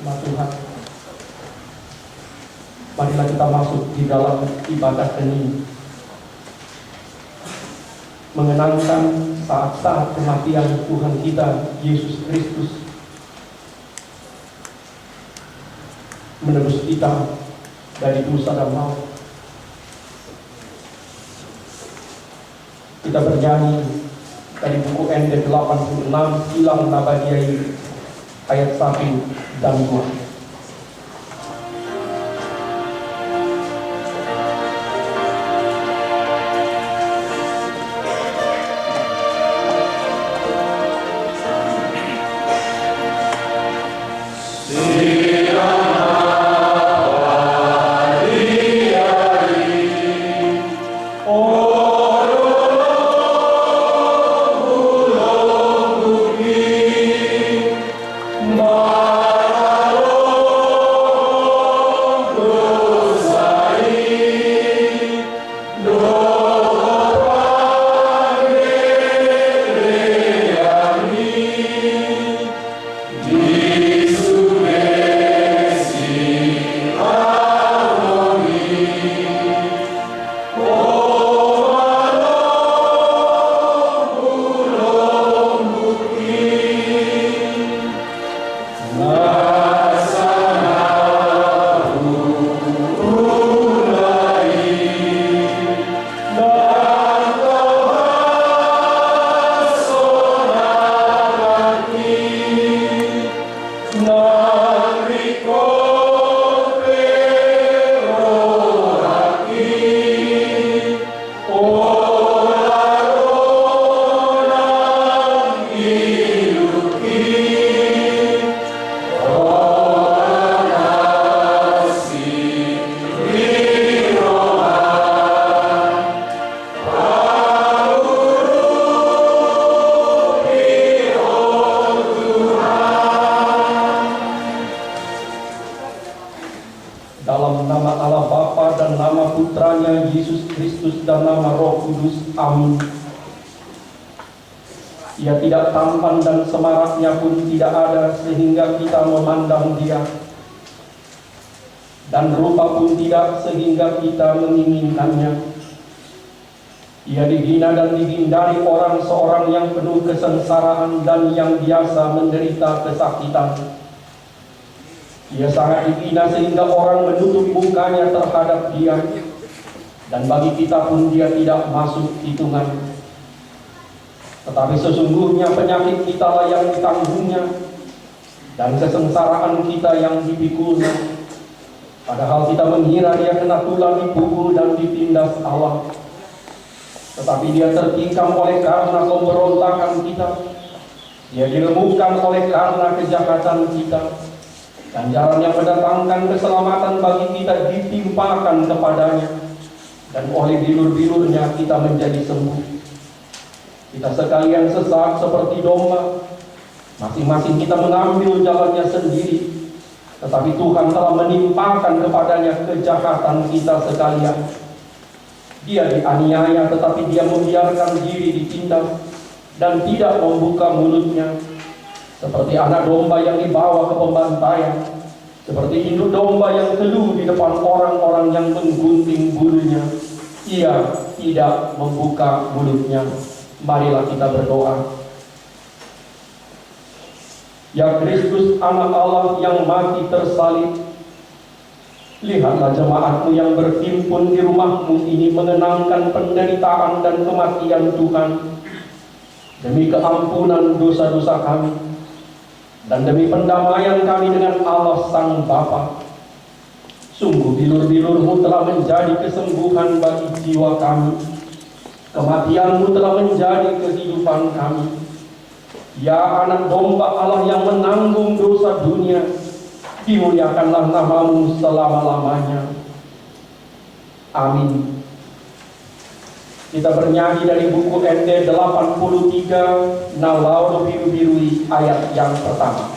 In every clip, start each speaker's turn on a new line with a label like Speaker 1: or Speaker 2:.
Speaker 1: Sama Tuhan, marilah kita masuk di dalam ibadah ini, mengenangkan saat-saat kematian Tuhan kita Yesus Kristus, menebus kita dari dosa dan maut. Kita bernyanyi dari buku ND 86, Hilang Nabadiai, ayat 1 dan 2. Dalam nama Allah Bapa dan nama Putranya Yesus Kristus dan nama Roh Kudus. Amin. Ia tidak tampan dan semaraknya pun tidak ada sehingga kita memandang Dia, dan rupa pun tidak sehingga kita menginginkannya. Ia dihina dan dihindari orang seorang yang penuh kesengsaraan dan yang biasa menderita kesakitan. Ia sangat dihina sehingga orang menutup mukanya terhadap Dia, dan bagi kita pun Dia tidak masuk hitungan. Tetapi sesungguhnya penyakit kita lah yang ditanggungnya, dan kesengsaraan kita yang dipikulnya. Padahal kita mengira Dia kena tulang dipukul dan ditindas Allah. Tetapi Dia tertikam oleh karena pemberontakan kita, Dia diremukkan oleh karena kejahatan kita. Ganjaran yang mendatangkan keselamatan bagi kita ditimpakan kepadanya, dan oleh bilur-bilurnya kita menjadi sembuh. Kita sekalian sesat seperti domba, masing-masing kita mengambil jalannya sendiri, tetapi Tuhan telah menimpakan kepadanya kejahatan kita sekalian. Dia dianiaya, tetapi Dia membiarkan diri ditindas dan tidak membuka mulutnya. Seperti anak domba yang dibawa ke pembantaian, seperti induk domba yang teluh di depan orang-orang yang menggunting bulunya, Ia tidak membuka mulutnya. Marilah kita berdoa. Ya Kristus, anak Allah yang mati tersalib, lihatlah jemaat-Mu yang berhimpun di rumah-Mu ini mengenangkan penderitaan dan kematian Tuhan, demi keampunan dosa-dosa kami, dan demi pendamaian kami dengan Allah Sang Bapa. Sungguh bilur-bilur-Mu telah menjadi kesembuhan bagi jiwa kami. Kematian-Mu telah menjadi kehidupan kami. Ya anak domba Allah yang menanggung dosa dunia, dimuliakanlah nama-Mu selama-lamanya. Amin. Kita bernyanyi dari buku ND 83, Nalau Biru-Birui, ayat yang pertama.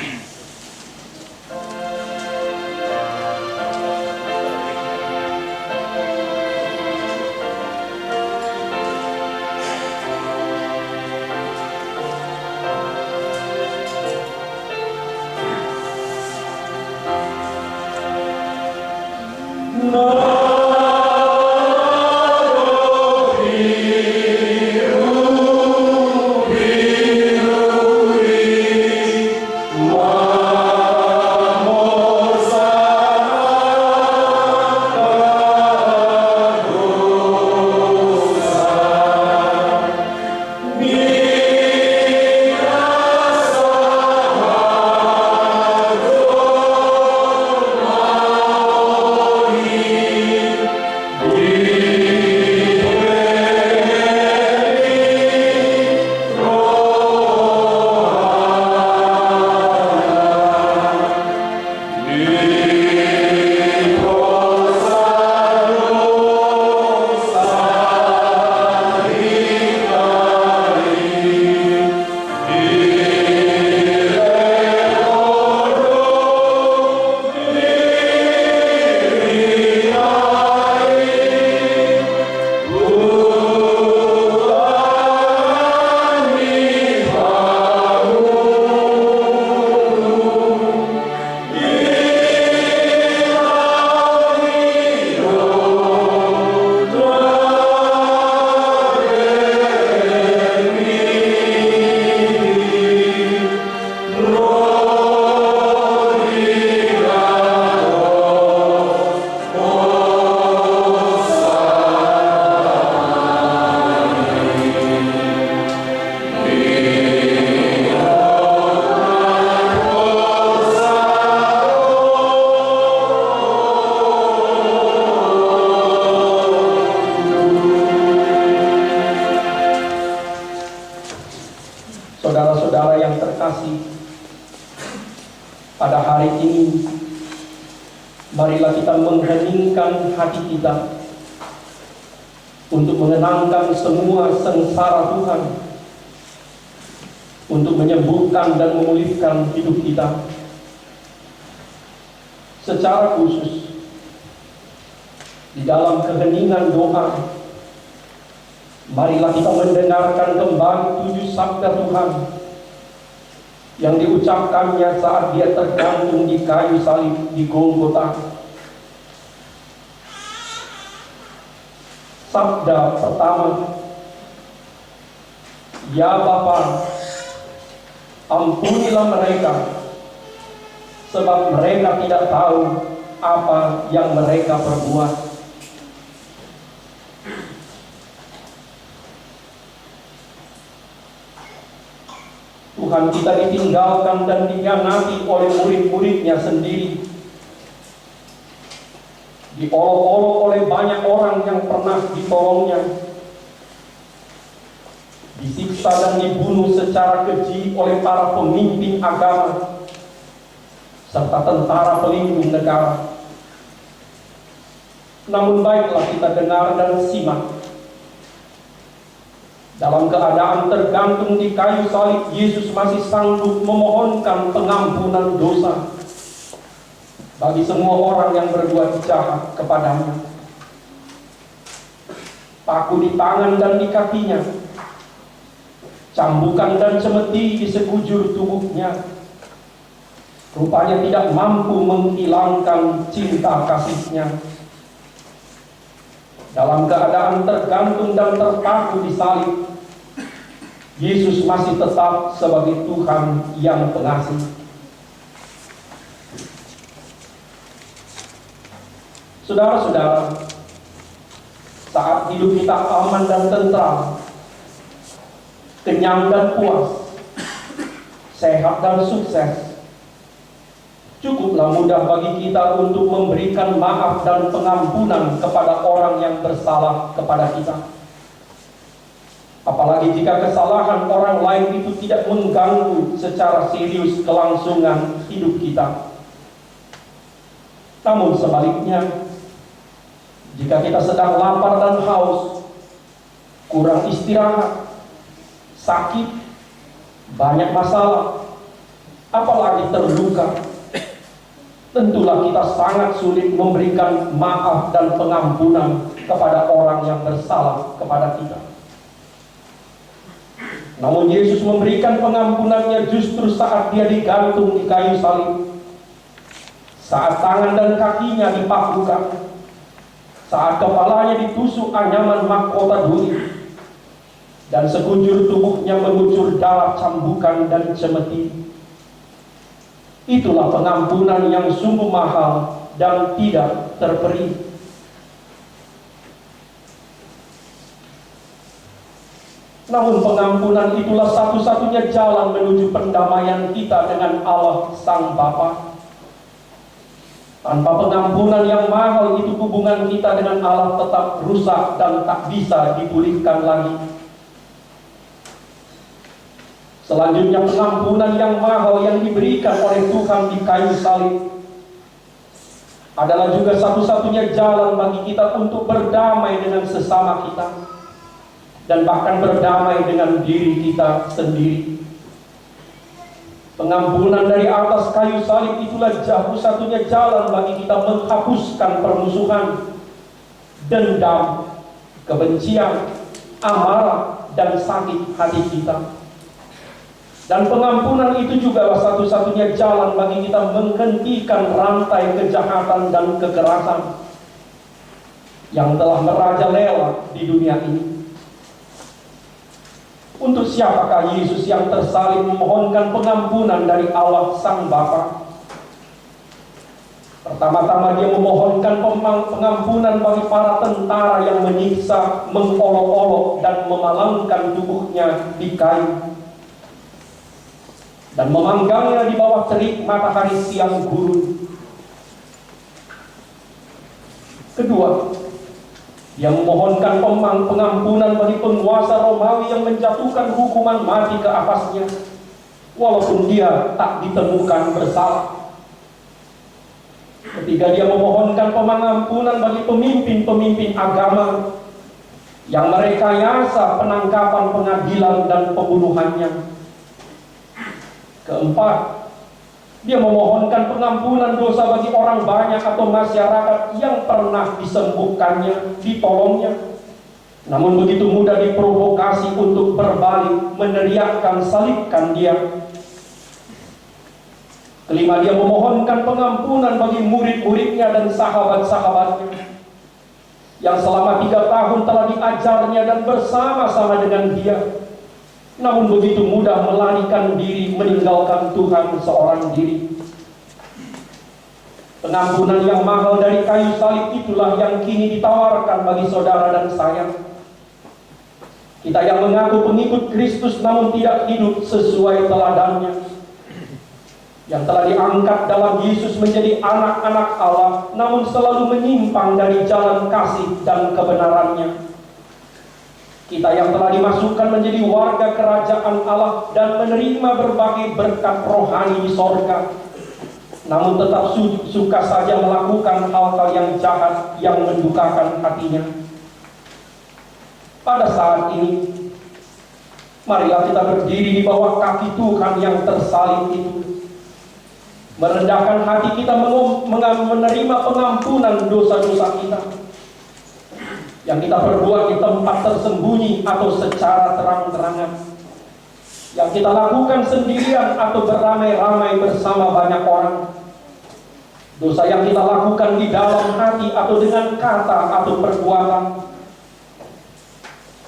Speaker 1: yang terkasih, pada hari ini marilah kita mengheningkan hati kita untuk mengenangkan semua sengsara Tuhan, untuk menyembuhkan dan memulihkan hidup kita. Secara khusus, di dalam keheningan doa, marilah kita mendengarkan kembali 7 sabda Tuhan yang diucapkannya saat dia tergantung di kayu salib di Golgota. Sabda pertama, "Ya Bapa, ampunilah mereka, sebab mereka tidak tahu apa yang mereka perbuat." Tuhan kita ditinggalkan dan dikhianati oleh murid-muridnya sendiri, diolok-olok oleh banyak orang yang pernah ditolongnya, disiksa dan dibunuh secara keji oleh para pemimpin agama serta tentara pelindung negara. Namun baiklah kita dengar dan simak. Dalam keadaan tergantung di kayu salib, Yesus masih sanggup memohonkan pengampunan dosa bagi semua orang yang berbuat jahat kepadanya. Paku di tangan dan di kakinya, cambukan dan cemeti di sekujur tubuhnya, rupanya tidak mampu menghilangkan cinta kasihnya. Dalam keadaan tergantung dan terpaku di salib, Yesus masih tetap sebagai Tuhan yang pengasih. Saudara-saudara, saat hidup kita aman dan tentram, kenyang dan puas, sehat dan sukses, cukuplah mudah bagi kita untuk memberikan maaf dan pengampunan kepada orang yang bersalah kepada kita. Apalagi jika kesalahan orang lain itu tidak mengganggu secara serius kelangsungan hidup kita. Namun sebaliknya, jika kita sedang lapar dan haus, kurang istirahat, sakit, banyak masalah, apalagi terluka, tentulah kita sangat sulit memberikan maaf dan pengampunan kepada orang yang bersalah kepada kita. Namun Yesus memberikan pengampunannya justru saat dia digantung di kayu salib, saat tangan dan kakinya dipakukan, saat kepalanya ditusuk anyaman mahkota duri, dan sekujur tubuhnya mengucur darah cambukan dan cemeti. Itulah pengampunan yang sungguh mahal dan tidak terperi. Namun pengampunan itulah satu-satunya jalan menuju pendamaian kita dengan Allah Sang Bapa. Tanpa pengampunan yang mahal itu, hubungan kita dengan Allah tetap rusak dan tak bisa dipulihkan lagi. Selanjutnya, pengampunan yang mahal yang diberikan oleh Tuhan di kayu salib adalah juga satu-satunya jalan bagi kita untuk berdamai dengan sesama kita, dan bahkan berdamai dengan diri kita sendiri. Pengampunan dari atas kayu salib itulah satu-satunya jalan bagi kita menghapuskan permusuhan, dendam, kebencian, amarah, dan sakit hati kita. Dan pengampunan itu juga satu-satunya jalan bagi kita menghentikan rantai kejahatan dan kekerasan yang telah merajalela di dunia ini. Untuk siapakah Yesus yang tersalib memohonkan pengampunan dari Allah Sang Bapa? Pertama-tama dia memohonkan pengampunan bagi para tentara yang menyiksa, mengolok-olok, dan memalangkan tubuhnya di kayu, dan memanggangnya di bawah terik matahari siang gurun. Kedua, dia memohonkan pengampunan bagi penguasa Romawi yang menjatuhkan hukuman mati ke atasnya, walaupun dia tak ditemukan bersalah. Ketika dia memohonkan pengampunan bagi pemimpin-pemimpin agama yang merekayasa penangkapan, pengadilan, dan pembunuhannya. Keempat, dia memohonkan pengampunan dosa bagi orang banyak atau masyarakat yang pernah disembuhkannya, ditolongnya, namun begitu mudah diprovokasi untuk berbalik, meneriakkan, salibkan dia. Kelima, dia memohonkan pengampunan bagi murid-muridnya dan sahabat-sahabatnya yang selama 3 tahun telah diajarnya dan bersama-sama dengan dia, namun begitu mudah melarikan diri, meninggalkan Tuhan seorang diri. Pengampunan yang mahal dari kayu salib itulah yang kini ditawarkan bagi saudara dan saya. Kita yang mengaku pengikut Kristus namun tidak hidup sesuai teladannya, yang telah diangkat dalam Yesus menjadi anak-anak Allah, namun selalu menyimpang dari jalan kasih dan kebenarannya. Kita yang telah dimasukkan menjadi warga kerajaan Allah dan menerima berbagai berkat rohani di sorga, namun tetap suka saja melakukan hal-hal yang jahat yang mendukakan hatinya. Pada saat ini, marilah kita berdiri di bawah kaki Tuhan yang tersalib itu, merendahkan hati kita, menerima pengampunan dosa-dosa kita yang kita perbuat di tempat tersembunyi atau secara terang-terangan, yang kita lakukan sendirian atau beramai-ramai bersama banyak orang, dosa yang kita lakukan di dalam hati atau dengan kata atau perbuatan.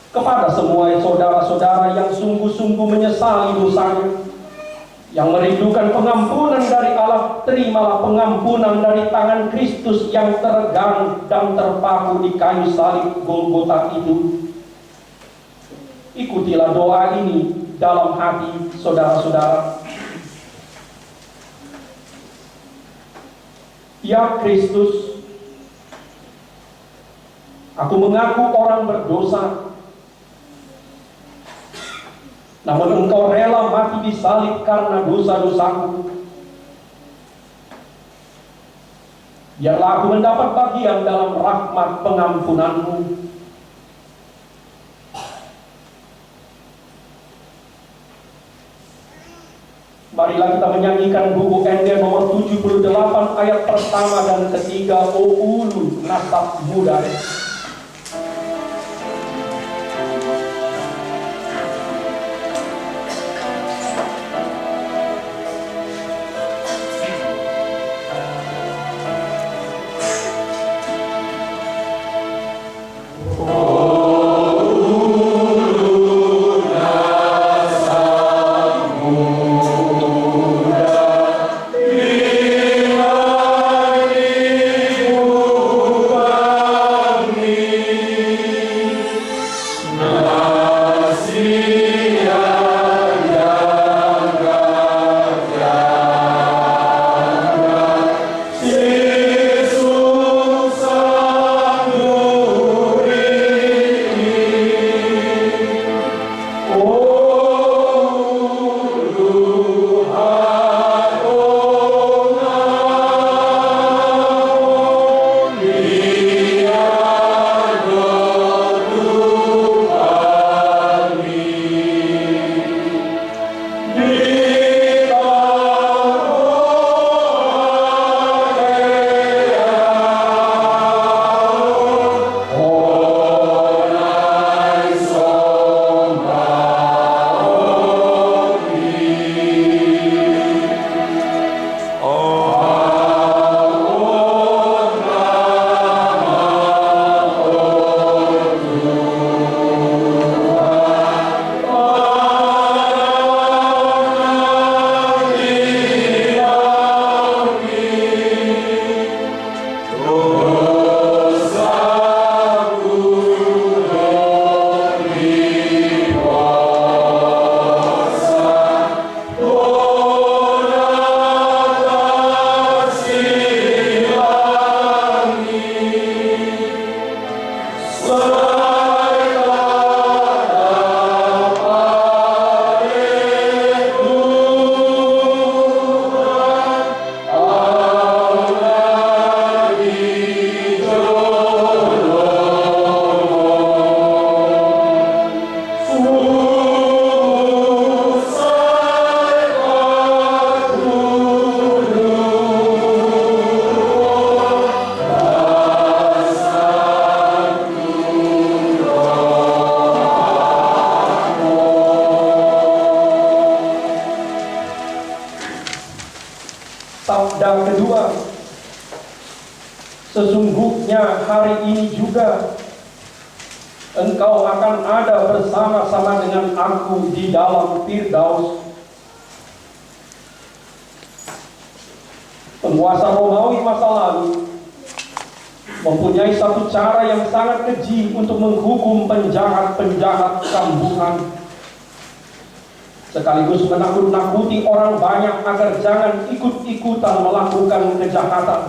Speaker 1: Kepada semua saudara-saudara yang sungguh-sungguh menyesali dosanya, yang merindukan pengampunan dari Allah, terimalah pengampunan dari tangan Kristus yang tergantung dan terpaku di kayu salib Golgota itu. Ikutilah doa ini dalam hati saudara-saudara. Ya Kristus, aku mengaku orang berdosa, namun Engkau rela mati disalib karena dosa-dosaku. Biarlah aku mendapat bagian dalam rahmat pengampunan-Mu. Marilah kita menyanyikan buku ND nomor 78 ayat pertama dan ketiga, O Ulu Nasab Muda. hari ini juga engkau akan ada bersama-sama dengan aku di dalam Firdaus. Penguasa Romawi masa lalu mempunyai satu cara yang sangat keji untuk menghukum penjahat-penjahat kambuhan, sekaligus menakut-nakuti orang banyak agar jangan ikut-ikutan melakukan kejahatan,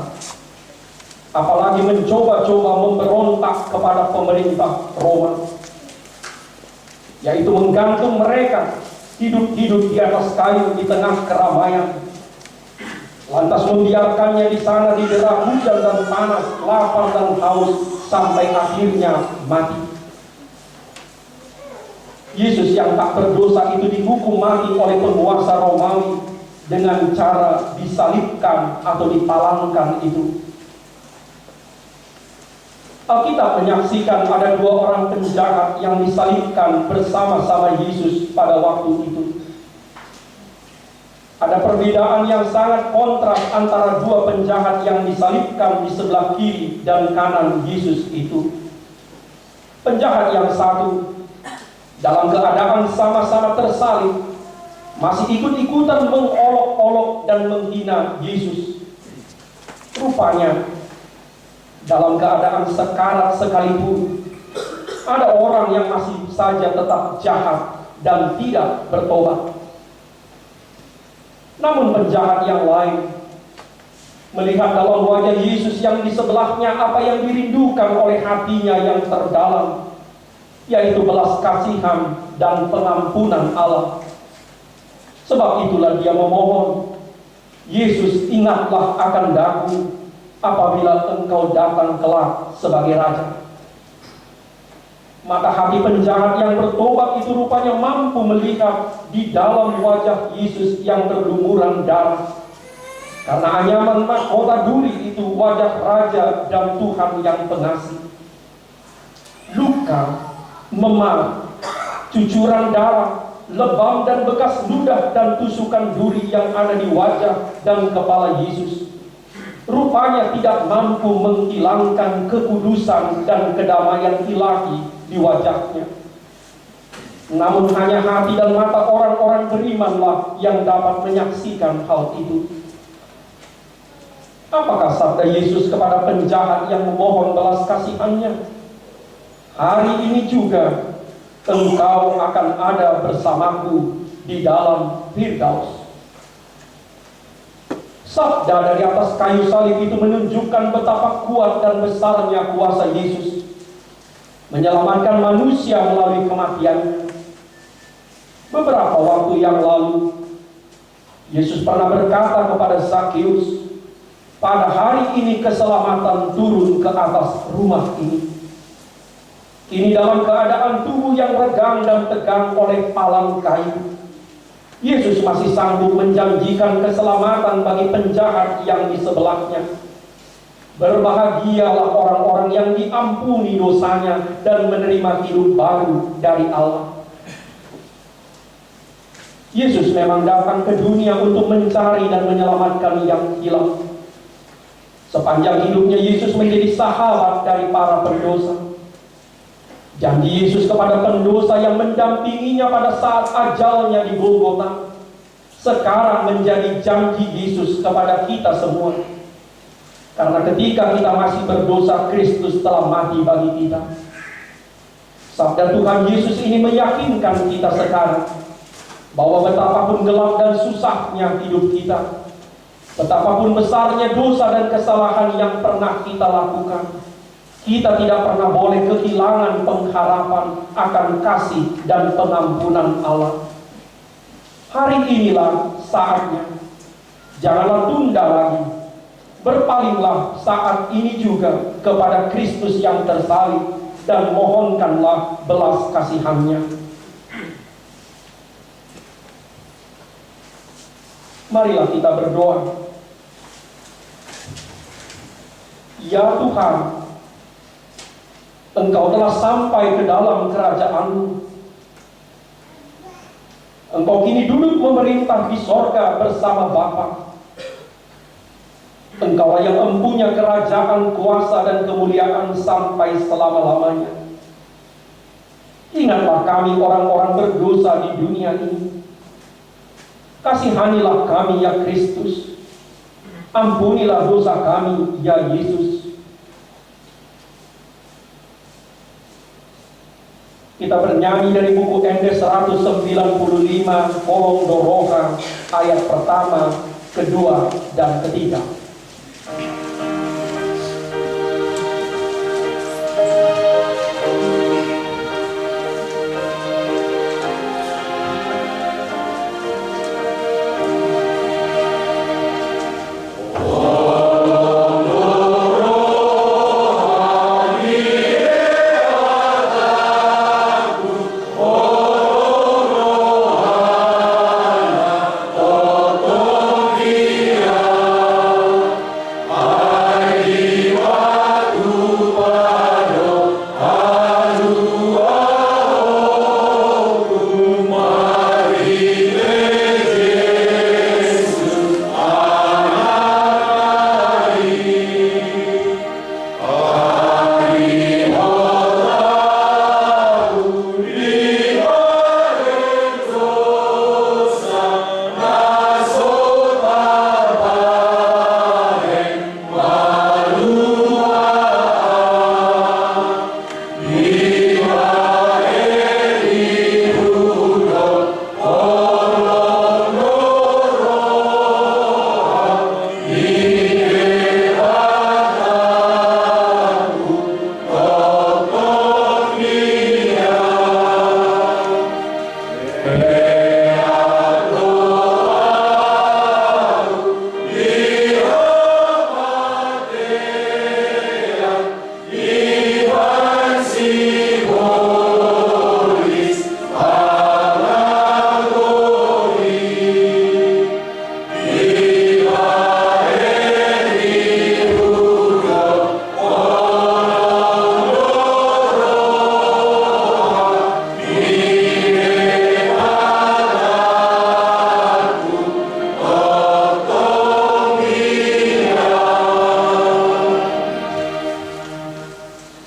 Speaker 1: apalagi mencoba-coba memberontak kepada pemerintah Roma, yaitu menggantung mereka hidup-hidup di atas kayu di tengah keramaian, lantas membiarkannya di sana didera hujan dan panas, lapar dan haus, sampai akhirnya mati. Yesus yang tak berdosa itu dihukum mati oleh penguasa Romawi dengan cara disalibkan atau dipalangkan itu. Alkitab menyaksikan ada dua orang penjahat yang disalibkan bersama-sama Yesus pada waktu itu. Ada perbedaan yang sangat kontras antara dua penjahat yang disalibkan di sebelah kiri dan kanan Yesus itu. Penjahat yang satu dalam keadaan sama-sama tersalib masih ikut-ikutan mengolok-olok dan menghina Yesus. Rupanya dalam keadaan sekarat sekalipun ada orang yang masih saja tetap jahat dan tidak bertobat. Namun penjahat yang lain melihat dalam wajah Yesus yang di sebelahnya apa yang dirindukan oleh hatinya yang terdalam, yaitu belas kasihan dan pengampunan Allah. Sebab itulah dia memohon, Yesus, ingatlah akan daku apabila engkau datang kelak sebagai Raja. Mata hati penjahat yang bertobat itu rupanya mampu melihat di dalam wajah Yesus yang berlumuran darah. Karena anyaman mahkota duri itu wajah Raja dan Tuhan yang pengasih. Luka, memar, cucuran darah, lebam dan bekas ludah dan tusukan duri yang ada di wajah dan kepala Yesus rupanya tidak mampu menghilangkan kekudusan dan kedamaian ilahi di wajahnya. Namun hanya hati dan mata orang-orang berimanlah yang dapat menyaksikan hal itu. Apakah sabda Yesus kepada penjahat yang memohon belas kasihannya? Hari ini juga engkau akan ada bersamaku di dalam Firdaus. Sabda dari atas kayu salib itu menunjukkan betapa kuat dan besarnya kuasa Yesus menyelamatkan manusia melalui kematiannya. Beberapa waktu yang lalu, Yesus pernah berkata kepada Zakheus, pada hari ini keselamatan turun ke atas rumah ini. Kini dalam keadaan tubuh yang regang dan tegang oleh palang kayu, Yesus masih sanggup menjanjikan keselamatan bagi penjahat yang di sebelahnya. Berbahagialah orang-orang yang diampuni dosanya dan menerima hidup baru dari Allah. Yesus memang datang ke dunia untuk mencari dan menyelamatkan yang hilang. Sepanjang hidupnya Yesus menjadi sahabat dari para pendosa. Janji Yesus kepada pendosa yang mendampinginya pada saat ajalnya di Golgota sekarang menjadi janji Yesus kepada kita semua. Karena ketika kita masih berdosa, Kristus telah mati bagi kita. Sabda Tuhan Yesus ini meyakinkan kita sekarang bahwa betapapun gelap dan susahnya hidup kita, betapapun besarnya dosa dan kesalahan yang pernah kita lakukan, kita tidak pernah boleh kehilangan pengharapan akan kasih dan pengampunan Allah. Hari inilah saatnya. Janganlah tunda lagi. Berpalinglah saat ini juga kepada Kristus yang tersalib dan mohonkanlah belas kasihannya. Marilah kita berdoa. Ya Tuhan, Engkau telah sampai ke dalam kerajaan-Mu. Engkau kini duduk memerintah di sorga bersama Bapa. Engkaulah yang empunya kerajaan, kuasa, dan kemuliaan sampai selama-lamanya. Ingatlah kami orang-orang berdosa di dunia ini. Kasihanilah kami ya Kristus. Ampunilah dosa kami ya Yesus. Kita bernyanyi dari buku Endes 195, Kolong Doroha, ayat pertama, kedua, dan ketiga.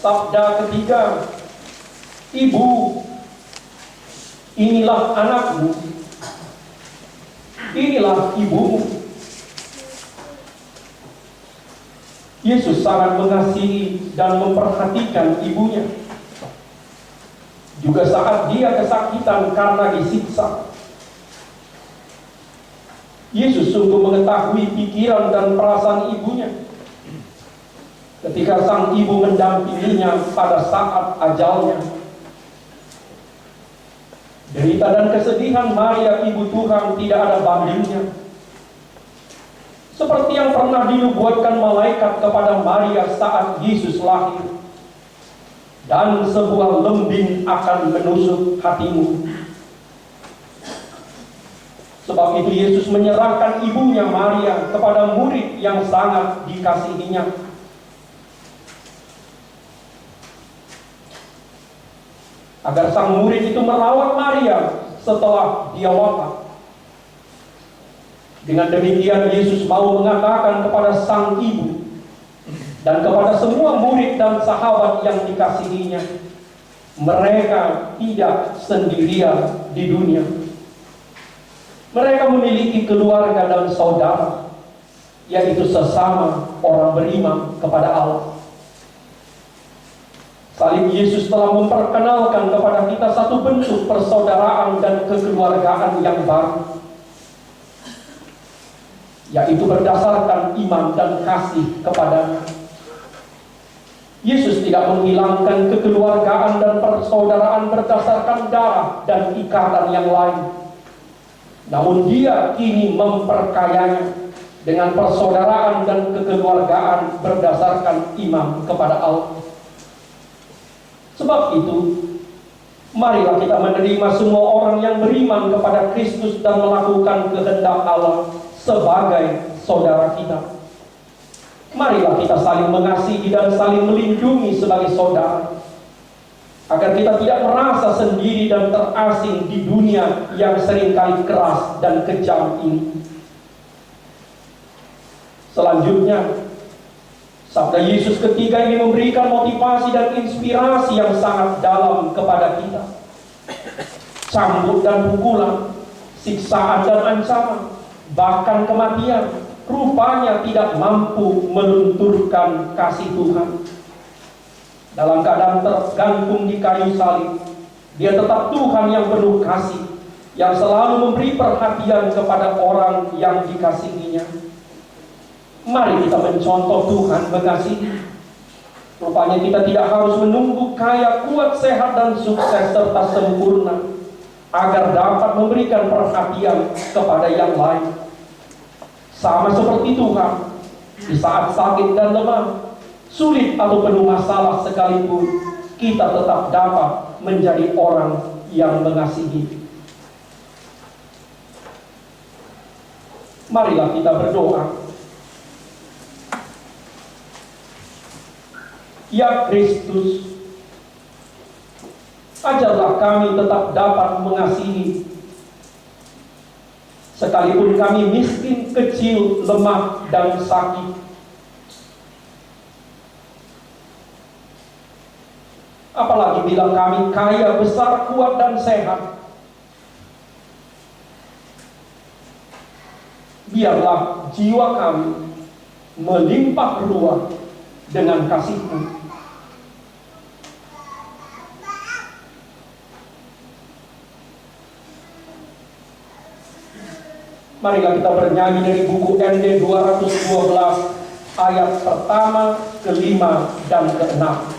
Speaker 1: Sabda ketiga, Ibu, inilah anakmu, inilah ibumu. Yesus sangat mengasihi dan memperhatikan ibunya. Juga saat dia kesakitan karena disiksa, Yesus sungguh mengetahui pikiran dan perasaan ibunya. Ketika sang ibu mendampinginya pada saat ajalnya, derita dan kesedihan Maria ibu Tuhan tidak ada bandingnya. Seperti yang pernah dinubuatkan malaikat kepada Maria saat Yesus lahir. Dan sebuah lembing akan menusuk hatimu. Sebab itu Yesus menyerahkan ibunya Maria kepada murid yang sangat dikasihinya. Agar sang murid itu merawat Maria setelah dia wafat. Dengan demikian Yesus mau mengatakan kepada sang ibu dan kepada semua murid dan sahabat yang dikasihinya, mereka tidak sendirian di dunia. Mereka memiliki keluarga dan saudara, yaitu sesama orang beriman kepada Allah. Salib Yesus telah memperkenalkan kepada kita satu bentuk persaudaraan dan kekeluargaan yang baru, yaitu berdasarkan iman dan kasih kepadanya. Yesus tidak menghilangkan kekeluargaan dan persaudaraan berdasarkan darah dan ikatan yang lain. Namun dia kini memperkayanya dengan persaudaraan dan kekeluargaan berdasarkan iman kepada Allah. Sebab itu, marilah kita menerima semua orang yang beriman kepada Kristus dan melakukan kehendak Allah sebagai saudara kita. Marilah kita saling mengasihi dan saling melindungi sebagai saudara, agar kita tidak merasa sendiri dan terasing di dunia yang seringkali keras dan kejam ini. Selanjutnya, sabda Yesus ketiga ini memberikan motivasi dan inspirasi yang sangat dalam kepada kita. Cambuk dan pukulan, siksaan dan ancaman, bahkan kematian, rupanya tidak mampu melunturkan kasih Tuhan. Dalam keadaan tergantung di kayu salib, Dia tetap Tuhan yang penuh kasih, yang selalu memberi perhatian kepada orang yang dikasihinya. Mari kita mencontoh Tuhan mengasihi. Rupanya kita tidak harus menunggu kaya, kuat, sehat, dan sukses serta sempurna agar dapat memberikan perhatian kepada yang lain. Sama seperti Tuhan, di saat sakit dan lemah, sulit atau penuh masalah sekalipun, kita tetap dapat menjadi orang yang mengasihi. Marilah kita berdoa. Ya Kristus, ajarlah kami tetap dapat mengasihi, sekalipun kami miskin, kecil, lemah, dan sakit. Apalagi bila kami kaya, besar, kuat, dan sehat. Biarlah jiwa kami melimpah ruah dengan kasih-Mu. Marilah kita bernyanyi dari buku ND 212 ayat pertama, kelima, dan keenam.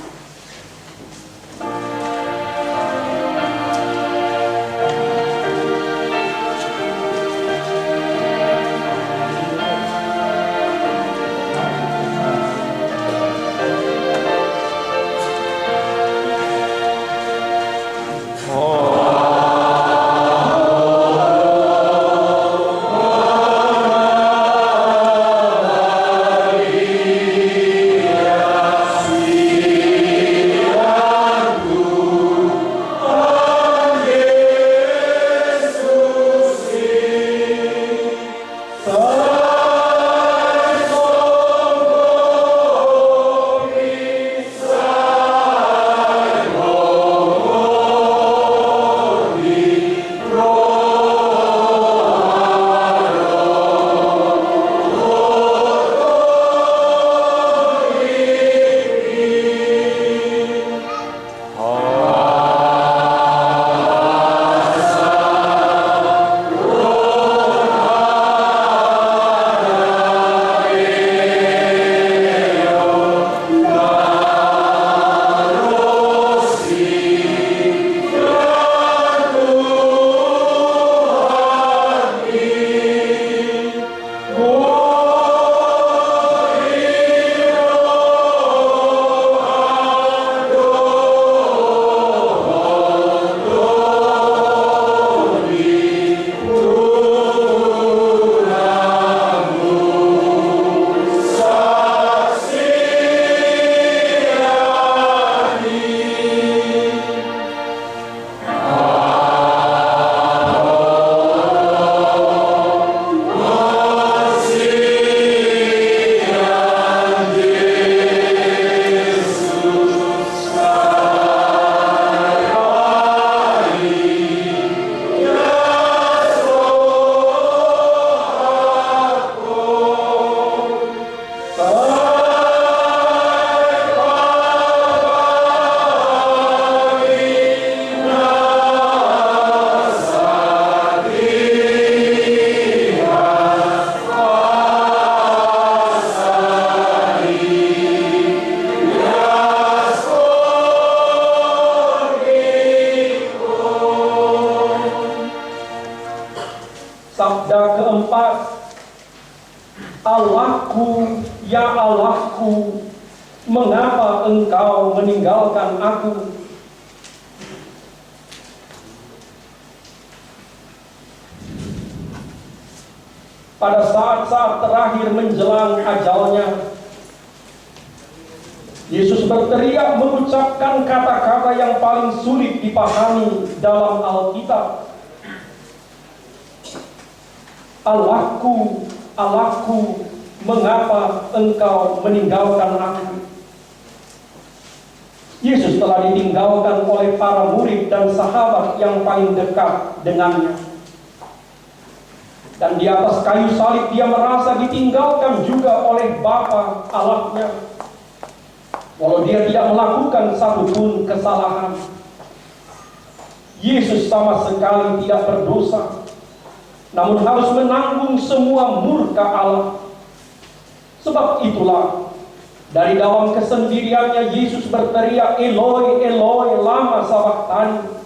Speaker 1: Sabda keempat, Allahku, ya Allahku, mengapa Engkau meninggalkan aku? Pada saat-saat terakhir menjelang ajalnya, Yesus berteriak mengucapkan kata-kata yang paling sulit dipahami dalam Alkitab. Allahku, Allahku, mengapa engkau meninggalkan aku? Yesus telah ditinggalkan oleh para murid dan sahabat yang paling dekat dengannya. Dan di atas kayu salib dia merasa ditinggalkan juga oleh Bapa Allahnya. Walau dia tidak melakukan satupun kesalahan, Yesus sama sekali tidak berdosa, namun harus menanggung semua murka Allah. Sebab itulah, dari dalam kesendiriannya Yesus berteriak, Eloi, Eloi, lama sabachthani.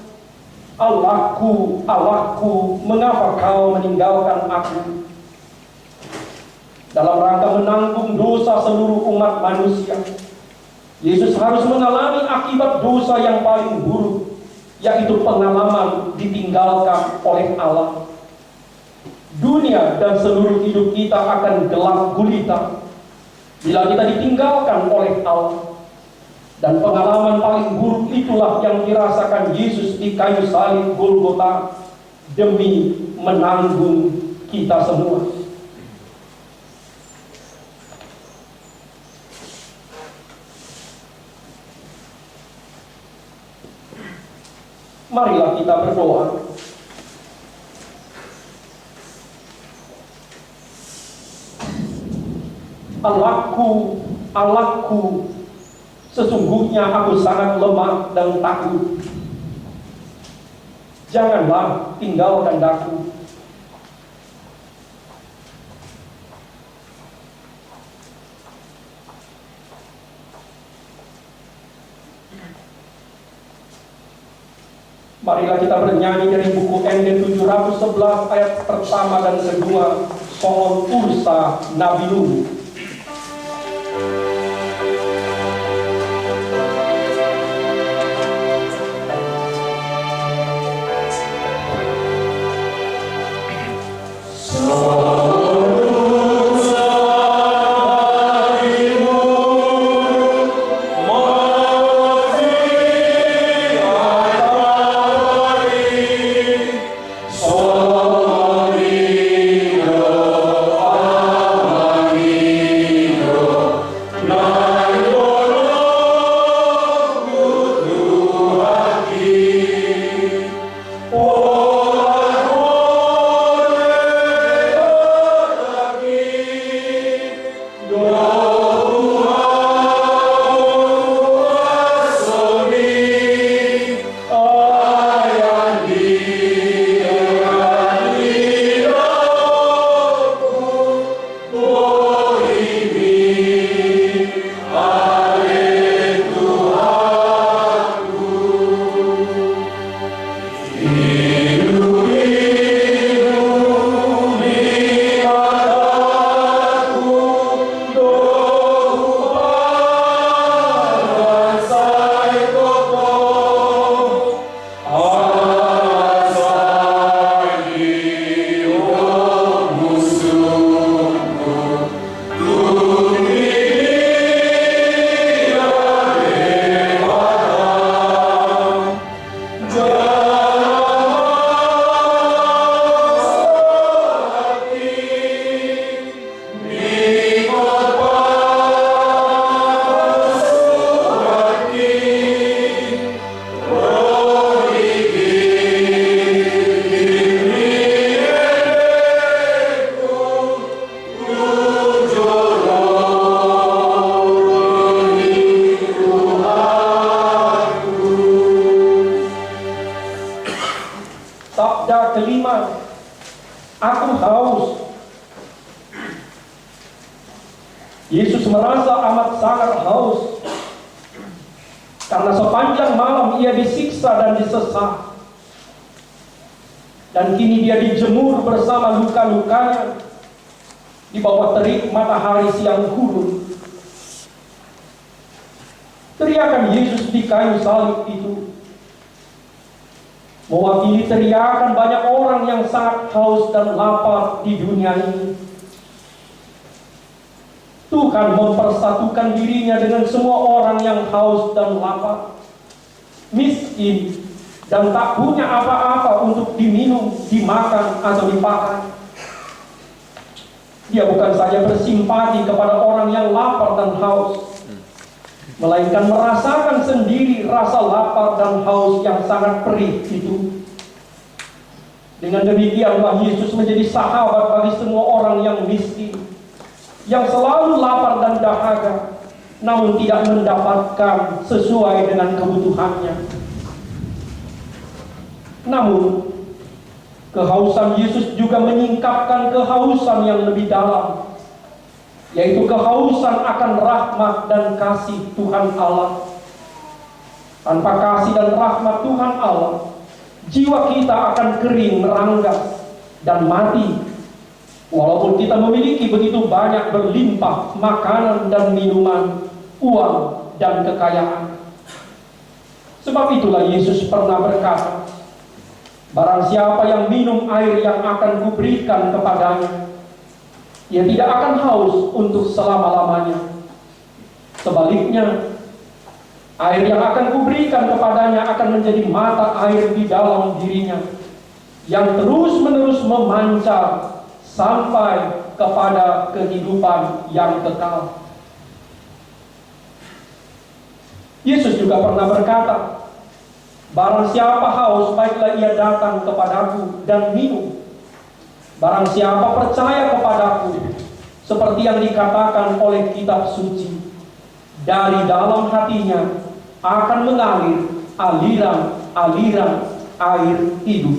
Speaker 1: Allahku, Allahku, mengapa kau meninggalkan aku? Dalam rangka menanggung dosa seluruh umat manusia, Yesus harus mengalami akibat dosa yang paling buruk, yaitu pengalaman ditinggalkan oleh Allah. Dunia dan seluruh hidup kita akan gelap gulita bila kita ditinggalkan oleh Allah. Dan pengalaman paling buruk itulah yang dirasakan Yesus di kayu salib Golgota demi menanggung kita semua. Marilah kita berdoa. Allahku, Allahku, sesungguhnya aku sangat lemah dan takut. Janganlah tinggalkan aku. Marilah kita bernyanyi dari buku ND 711 ayat pertama dan kedua, soal Ursa Nabi Nuh. kelima, aku haus. Yesus merasa amat sangat haus karena sepanjang malam ia disiksa dan disesat, dan kini dia dijemur bersama luka-lukanya di bawah terik matahari siang gurun. Teriakan Yesus di kayu salib itu mewakili teriakan banyak orang yang sangat haus dan lapar di dunia ini. Tuhan mempersatukan dirinya dengan semua orang yang haus dan lapar, miskin, dan tak punya apa-apa untuk diminum, dimakan, atau dipakai. Dia bukan saja bersimpati kepada orang yang lapar dan haus, melainkan merasakan sendiri rasa lapar dan haus yang sangat perih itu. Dengan demikianlah Yesus menjadi sahabat bagi semua orang yang miskin, yang selalu lapar dan dahaga, namun tidak mendapatkan sesuai dengan kebutuhannya. Namun kehausan Yesus juga menyingkapkan kehausan yang lebih dalam, yaitu kehausan akan rahmat dan kasih Tuhan Allah. Tanpa kasih dan rahmat Tuhan Allah, jiwa kita akan kering, meranggas, dan mati. Walaupun kita memiliki begitu banyak berlimpah makanan dan minuman, uang dan kekayaan. Sebab itulah Yesus pernah berkata, barang siapa yang minum air yang akan kuberikan kepadanya, ia tidak akan haus untuk selama-lamanya. Sebaliknya, air yang akan kuberikan kepadanya akan menjadi mata air di dalam dirinya, yang terus-menerus memancar sampai kepada kehidupan yang kekal. Yesus juga pernah berkata, barang siapa haus, baiklah ia datang kepadaku dan minum. Barang siapa percaya kepadaku, seperti yang dikatakan oleh kitab suci, dari dalam hatinya akan mengalir aliran-aliran air hidup.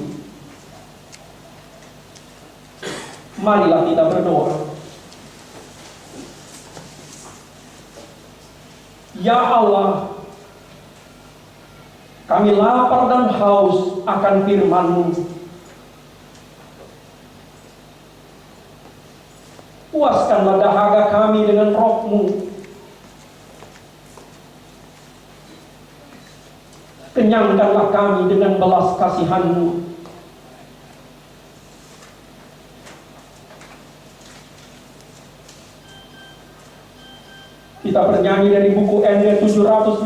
Speaker 1: Marilah kita berdoa. Ya Allah, kami lapar dan haus akan firman-Mu. Puaskanlah dahaga kami dengan Roh-Mu. Kenyangkanlah kami dengan belas kasihan-Mu. Kita bernyanyi dari buku ND 715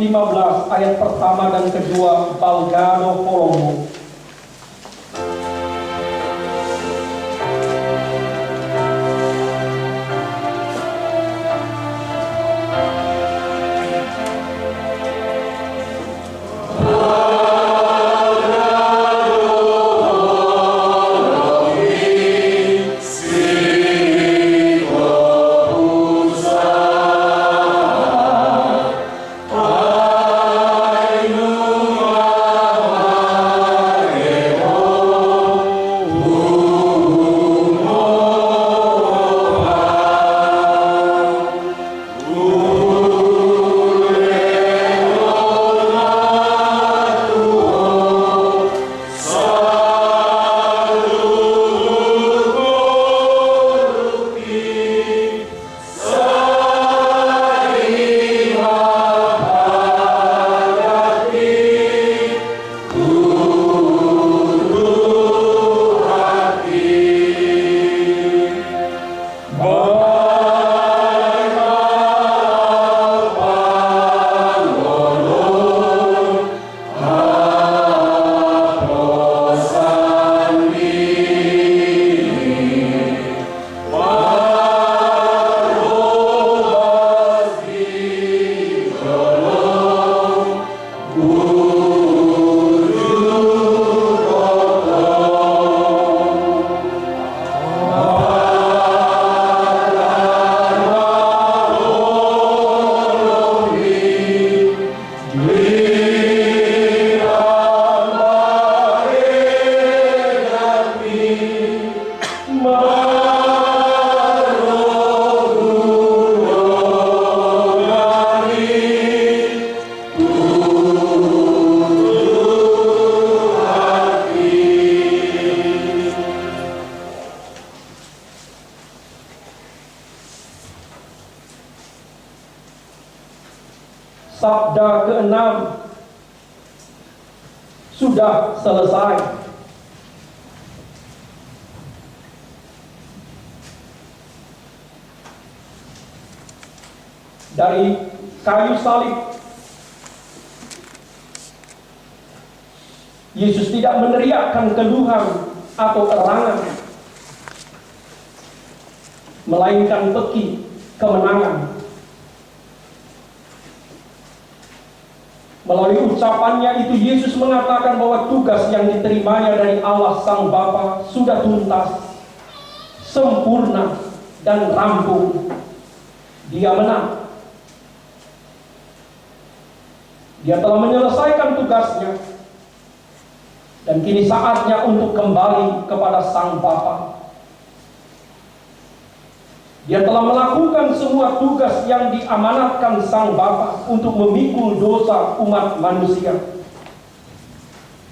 Speaker 1: ayat pertama dan kedua, Balgano Polomo. Sabda ke-6 sudah selesai. Dari kayu salib, Yesus tidak meneriakkan keluhan atau erangan, melainkan beki kemenangan. Melalui ucapannya itu Yesus mengatakan bahwa tugas yang diterimanya dari Allah Sang Bapa sudah tuntas, sempurna, dan rampung. Dia menang. Dia telah menyelesaikan tugasnya. Dan kini saatnya untuk kembali kepada Sang Bapa. Dia telah melakukan semua tugas yang diamanatkan Sang Bapa untuk memikul dosa umat manusia.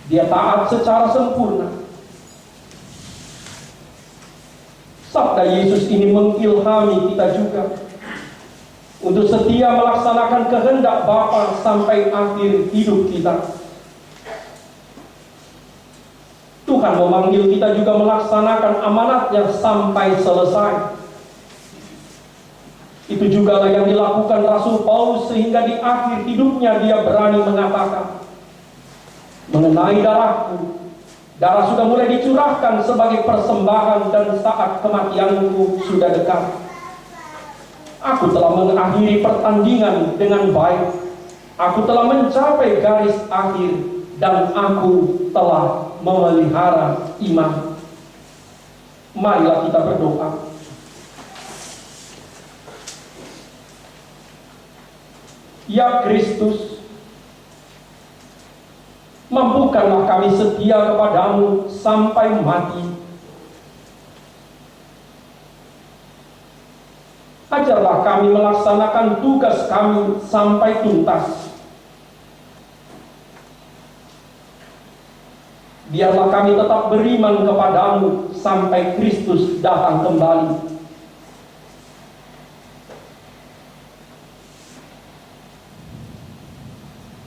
Speaker 1: Dia taat secara sempurna. Sabda Yesus ini mengilhami kita juga untuk setia melaksanakan kehendak Bapa sampai akhir hidup kita. Tuhan memanggil kita juga melaksanakan amanatnya sampai selesai. Itu juga yang dilakukan Rasul Paulus sehingga di akhir hidupnya dia berani mengatakan, mengenai darahku, darah sudah mulai dicurahkan sebagai persembahan dan saat kematianku sudah dekat. Aku telah mengakhiri pertandingan dengan baik. Aku telah mencapai garis akhir dan aku telah memelihara iman. Marilah kita berdoa. Ya Kristus, mampukanlah kami setia kepadamu sampai mati. Ajarlah kami melaksanakan tugas kami sampai tuntas. Biarlah kami tetap beriman kepadamu sampai Kristus datang kembali.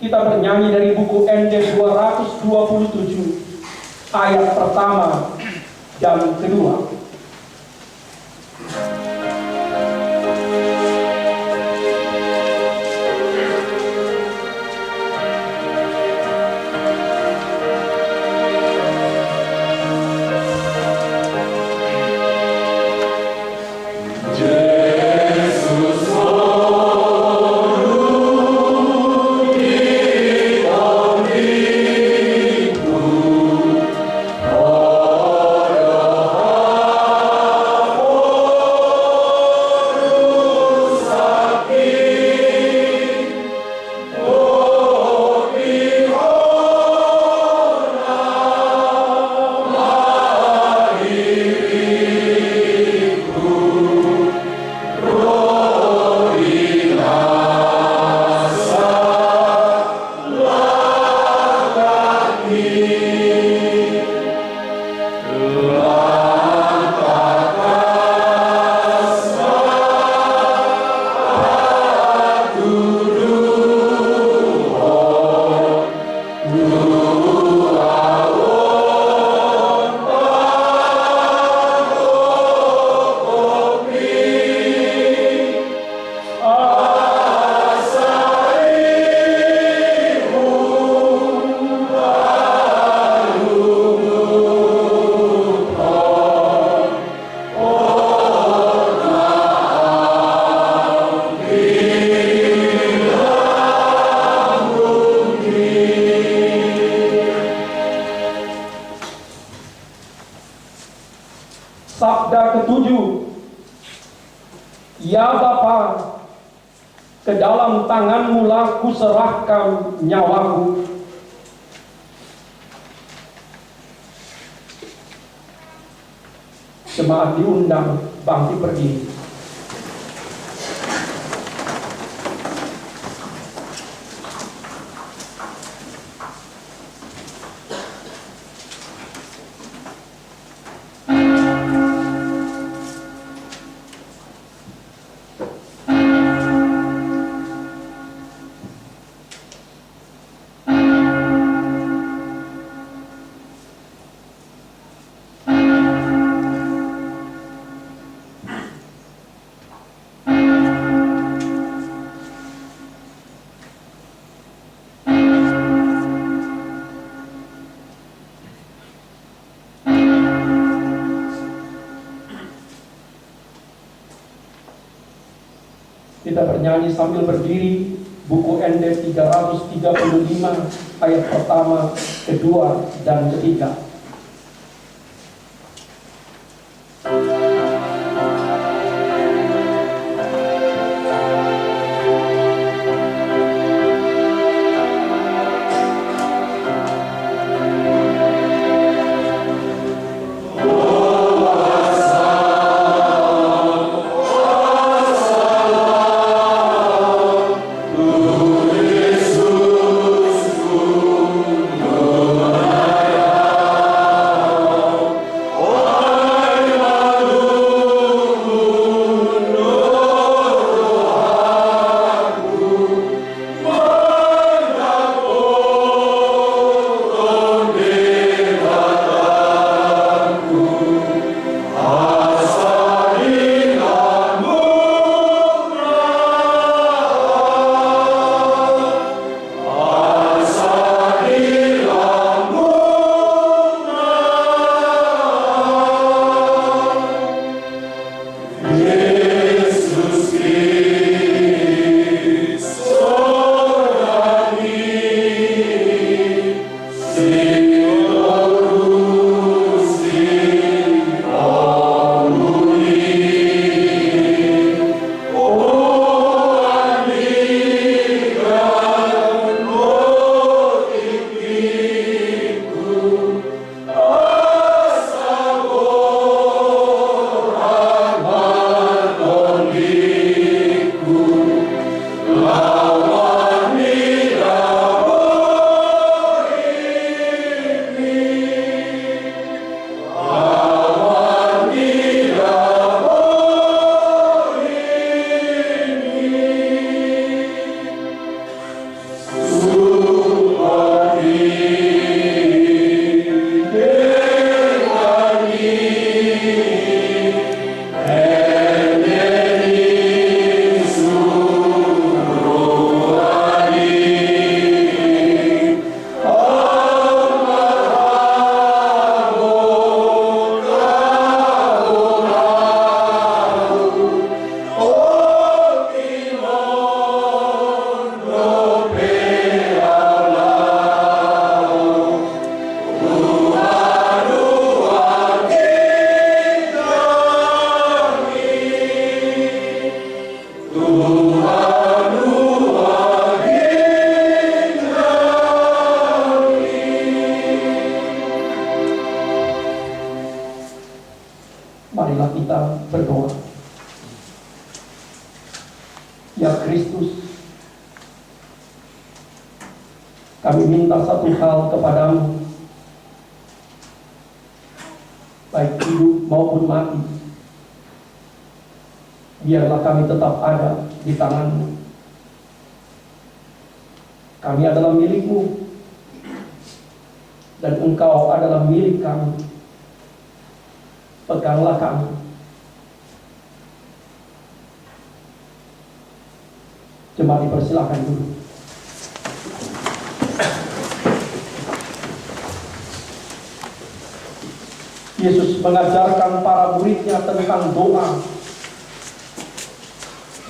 Speaker 1: Kita bernyanyi dari buku ND 227 ayat pertama dan kedua. Sabda ketujuh, ya Bapa, ke dalam tanganmu lah kuserahkan nyawaku. Jemaat diundang bangkit berdiri. Kita bernyanyi sambil berdiri, buku ND 335 ayat pertama, kedua, dan ketiga. Marilah kita berdoa. Ya Kristus, kami minta satu hal kepadamu, baik hidup maupun mati, biarlah kami tetap ada di tangan-Mu. Kami adalah milik-Mu, dan Engkau adalah milik kami. Peganglah kami. Jemaat dipersilakan dulu. Yesus mengajarkan para muridnya tentang doa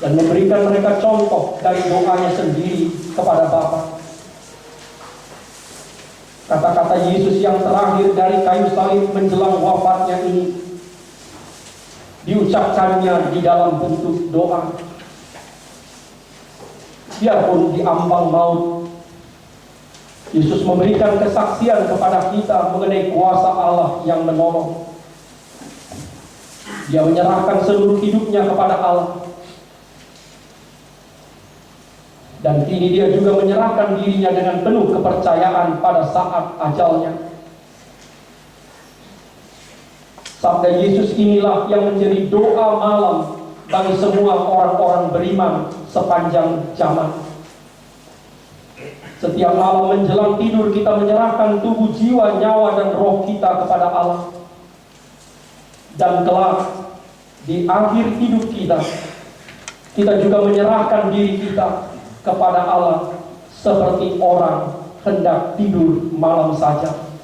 Speaker 1: dan memberikan mereka contoh dari doanya sendiri kepada Bapa. Kata-kata Yesus yang terakhir dari kayu salib menjelang wafatnya ini diucapkannya di dalam bentuk doa. Biarpun di ambang maut, Yesus memberikan kesaksian kepada kita mengenai kuasa Allah yang menolong. Dia menyerahkan seluruh hidupnya kepada Allah. Dan kini dia juga menyerahkan dirinya dengan penuh kepercayaan pada saat ajalnya. Sabda Yesus inilah yang menjadi doa malam bagi semua orang-orang beriman sepanjang zaman. Setiap malam menjelang tidur kita menyerahkan tubuh, jiwa, nyawa, dan roh kita kepada Allah. Dan kelak di akhir hidup kita, kita juga menyerahkan diri kita kepada Allah seperti orang hendak tidur malam saja.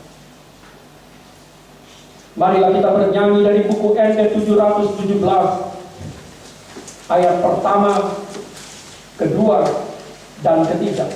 Speaker 1: Marilah kita bernyanyi dari buku ND 717 ayat pertama, kedua, dan ketiga.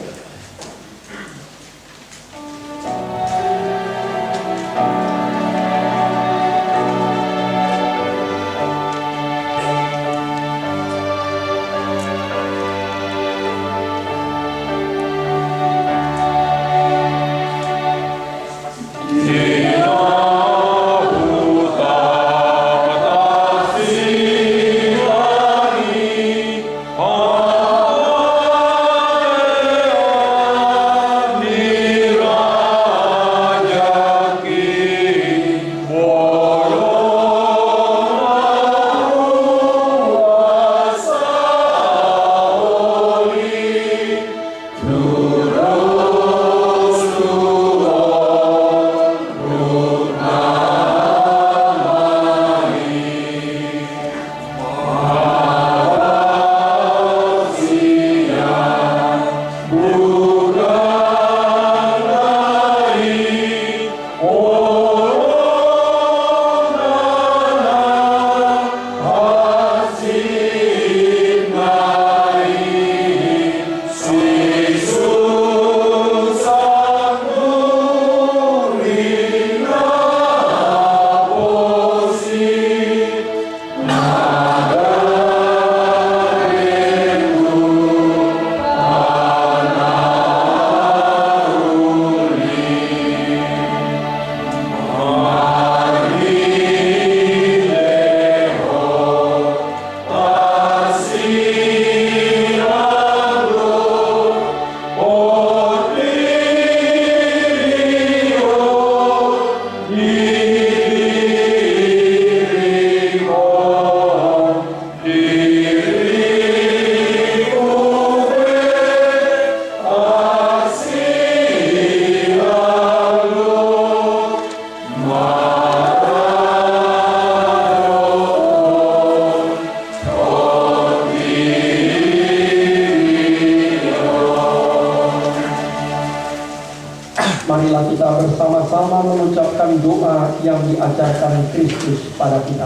Speaker 1: Marilah kita bersama-sama mengucapkan doa yang diajarkan Kristus pada kita.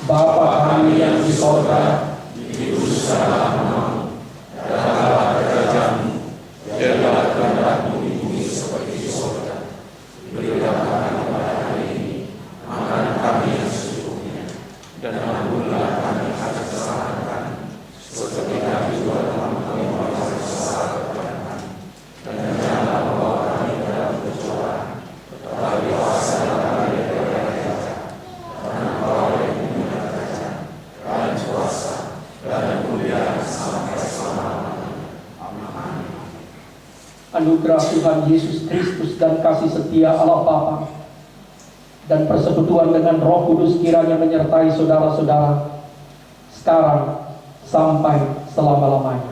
Speaker 1: Bapa kami yang di sorga, dikuduskanlah namamu, datanglah kerajaan-Mu, biarlah kehendak-Mu di bumi seperti di sorga. Berikanlah kami pada hari ini makanan kami yang secukupnya, dan ampunilah kami atas kesalahan kami, seperti kami juga telah mengampuni kesalahan kepada kami. Dan janganlah membawa kami ke dalam pencobaan, tetapi kuasakanlah kami dari jahat. Karena Engkau yang punya kerajaan dan kuasa dan kemuliaan sampai selama-lamanya. Amin. Anugerah Tuhan Yesus Kristus dan kasih setia Allah Bapa dan persekutuan dengan Roh Kudus kiranya menyertai saudara-saudara sekarang sampai selama-lamanya.